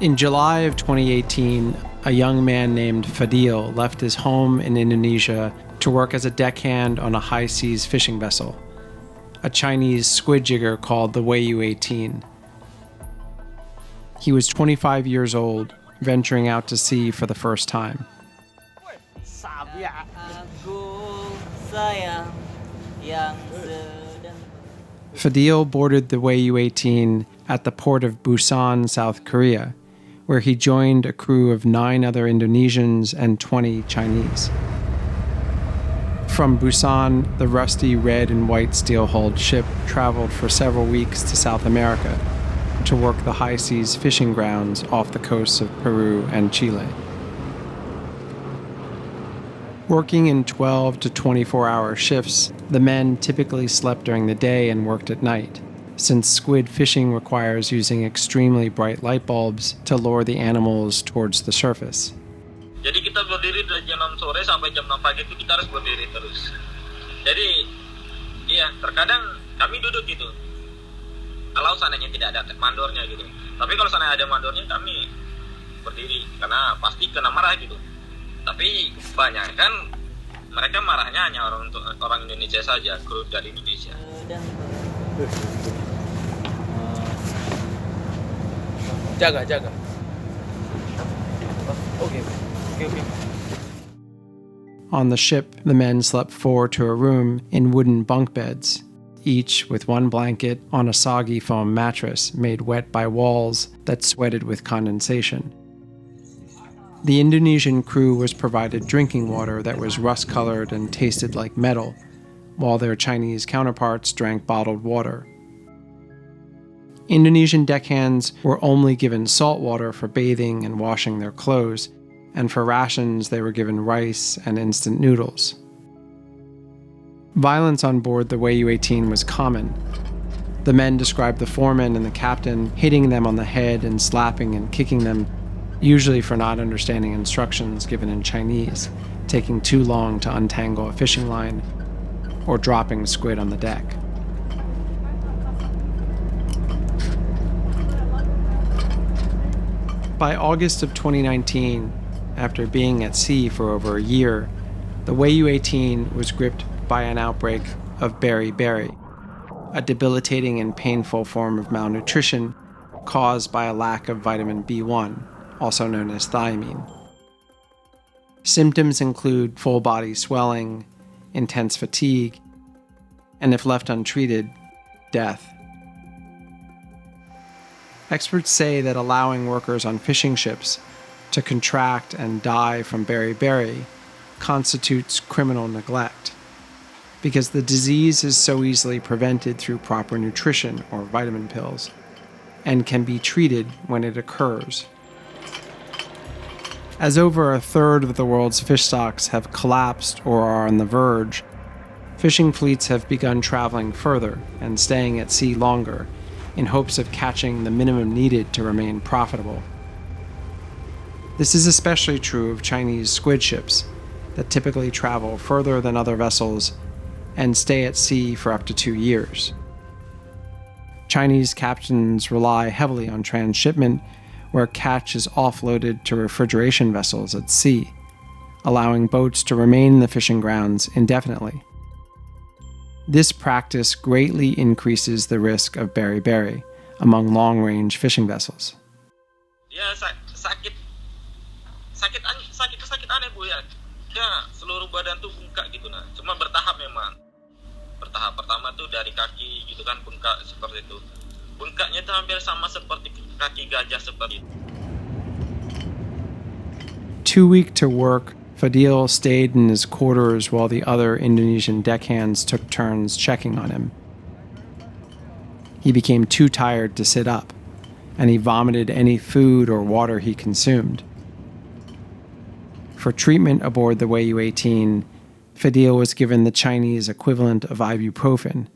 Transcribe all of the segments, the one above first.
In July of 2018, a young man named Fadhil left his home in Indonesia to work as a deckhand on a high-seas fishing vessel, a Chinese squid jigger called the Wei Yu. He was 25 years old, venturing out to sea for the first time. Fadhil boarded the Wei Yu at the Port of Busan, South Korea, where he joined a crew of 9 other Indonesians and 20 Chinese. From Busan, the rusty red and white steel-hulled ship traveled for several weeks to South America to work the high seas fishing grounds off the coasts of Peru and Chile. Working in 12 to 24-hour shifts, the men typically slept during the day and worked at night, since squid fishing requires using extremely bright light bulbs to lure the animals towards the surface. Jadi kita berdiri dari jam 6 sore sampai jam 6 pagi itu kita harus berdiri terus. Jadi, iya, terkadang kami duduk gitu. Kalau seandainya tidak ada mandornya gitu. Tapi kalau seandainya ada mandornya kami berdiri karena pasti kena marah gitu. Tapi banyak kan mereka marahnya hanya orang Indonesia saja, kru dari Indonesia. Jaga. Okay. On the ship, the men slept 4 to a room in wooden bunk beds, each with one blanket on a soggy foam mattress made wet by walls that sweated with condensation. The Indonesian crew was provided drinking water that was rust-colored and tasted like metal, while their Chinese counterparts drank bottled water. Indonesian deckhands were only given salt water for bathing and washing their clothes, and for rations they were given rice and instant noodles. Violence on board the Wei Yu was common. The men described the foreman and the captain hitting them on the head and slapping and kicking them, usually for not understanding instructions given in Chinese, taking too long to untangle a fishing line, or dropping squid on the deck. By August of 2019, after being at sea for over a year, the Wei Yu was gripped by an outbreak of beriberi, a debilitating and painful form of malnutrition caused by a lack of vitamin B1, also known as thiamine. Symptoms include full body swelling, intense fatigue, and if left untreated, death. Experts say that allowing workers on fishing ships to contract and die from beriberi constitutes criminal neglect, because the disease is so easily prevented through proper nutrition or vitamin pills, and can be treated when it occurs. As over a third of the world's fish stocks have collapsed or are on the verge, fishing fleets have begun traveling further and staying at sea longer in hopes of catching the minimum needed to remain profitable. This is especially true of Chinese squid ships that typically travel further than other vessels and stay at sea for up to 2 years. Chinese captains rely heavily on transshipment, where catch is offloaded to refrigeration vessels at sea, allowing boats to remain in the fishing grounds indefinitely. This practice greatly increases the risk of beriberi among long-range fishing vessels. Ya sakit aneh Bu ya. Ya seluruh badan tuh bengkak gitu nah. Cuma bertahap memang. Bertahap pertama tuh dari kaki gitu kan bengkak seperti itu. Bengkaknya tuh hampir sama seperti kaki gajah seperti itu. Too weak to work, Fadhil stayed in his quarters while the other Indonesian deckhands took turns checking on him. He became too tired to sit up, and he vomited any food or water he consumed. For treatment aboard the Wei Yu, Fadhil was given the Chinese equivalent of ibuprofen,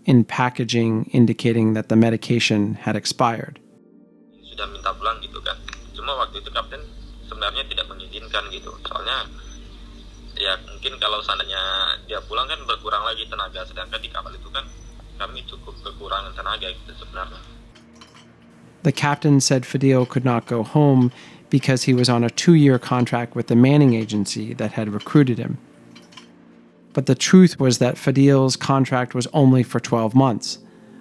in packaging indicating that the medication had expired. Sudah minta pulang gitu kan. Cuma waktu itu kapten sebenarnya tidak mengizinkan gitu. Soalnya ya mungkin kalau seandainya dia pulang kan berkurang lagi tenaga, sedangkan di kapal itu kan kami cukup kekurangan tenaga gitu sebenarnya. The captain said Fadhil could not go home because he was on a 2-year contract with the Manning agency that had recruited him. But the truth was that Fadhil's contract was only for 12 months,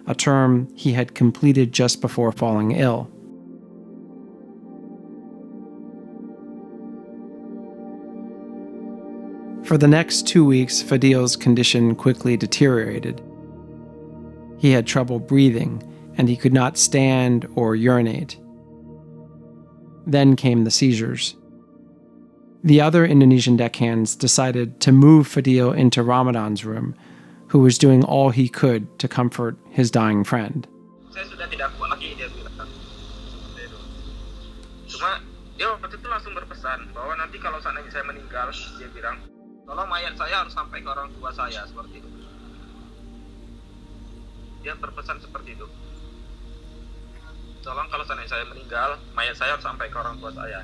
a term he had completed just before falling ill. For the next 2 weeks, Fadhil's condition quickly deteriorated. He had trouble breathing, and he could not stand or urinate. Then came the seizures. The other Indonesian deckhands decided to move Fadhil into Ramadan's room, who was doing all he could to comfort his dying friend. Saya sudah tidak kuat lagi, dia bilang. Seperti itu. Cuma dia waktu itu langsung berpesan bahwa nanti kalau seandainya saya meninggal, dia bilang, tolong mayat saya harus sampai ke orang tua saya, seperti itu. Dia berpesan seperti itu. Tolong kalau seandainya saya meninggal, mayat saya harus sampai ke orang tua saya.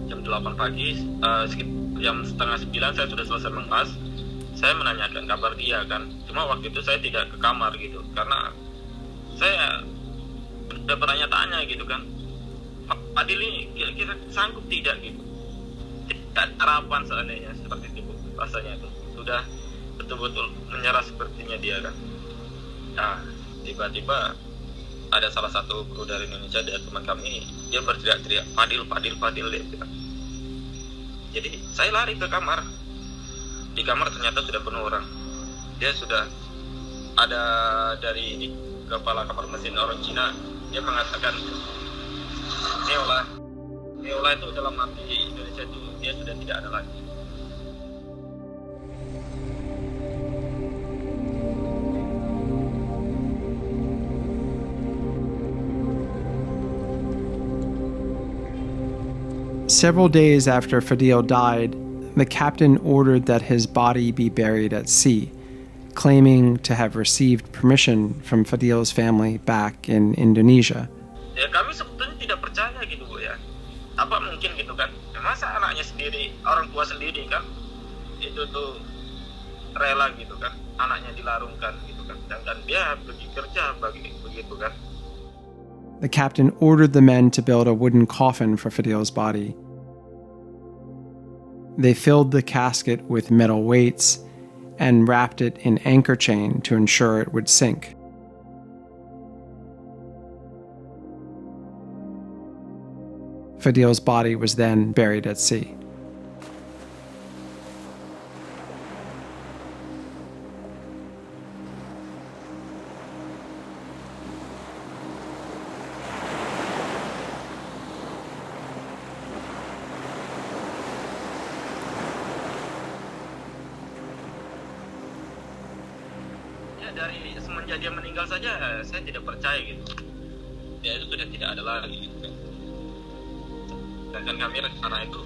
Jam 8 pagi, sekitar jam setengah 9 saya sudah selesai mengas. Saya menanyakan kabar dia kan. Cuma waktu itu saya tidak ke kamar gitu, karena saya udah bertanya-tanya gitu kan. Fadhil ini kira-kira sanggup tidak gitu. Tidak harapan seandainya seperti itu rasanya itu. Sudah betul-betul menyerah sepertinya dia kan. Nah, tiba-tiba ada salah satu kru dari Indonesia, dari teman kami, dia berteriak-teriak, Fadhil, dia bilang. Jadi saya lari ke kamar. Di kamar ternyata sudah penuh orang. Dia sudah ada dari ini, kepala kapal mesin orang Cina. Dia mengatakan, Neola itu dalam arti Indonesia itu dia sudah tidak ada lagi. Several days after Fadhil died, the captain ordered that his body be buried at sea, claiming to have received permission from Fadhil's family back in Indonesia. Ya kami sebetulnya tidak percaya gitu Bu ya. Apa mungkin gitu kan? Masa anaknya sendiri, orang tua sendiri kan, itu tuh rela gitu kan, anaknya dilarungkan gitu kan, dan dia pergi kerja begitu kan. The captain ordered the men to build a wooden coffin for Fadhil's body. They filled the casket with metal weights and wrapped it in anchor chain to ensure it would sink. Fadhil's body was then buried at sea. Dari semenjak dia meninggal saja saya tidak percaya gitu. Dia itu sudah tidak ada lagi gitu kan. Dan kami rencana itu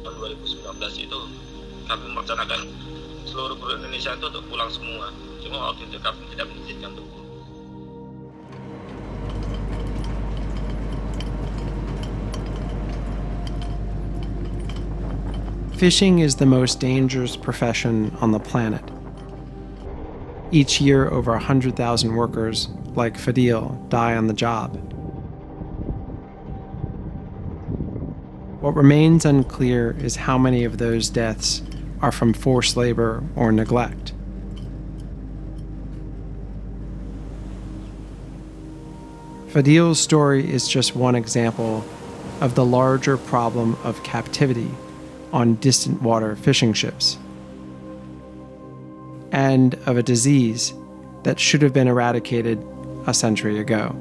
tahun 2019 itu kami merencanakan seluruh kru Indonesia itu untuk pulang semua. Cuma waktu itu kami tidak mengizinkan untuk pulang. Fishing is the most dangerous profession on the planet. Each year, over 100,000 workers, like Fadhil, die on the job. What remains unclear is how many of those deaths are from forced labor or neglect. Fadhil's story is just one example of the larger problem of captivity on distant water fishing ships, and of a disease that should have been eradicated a century ago.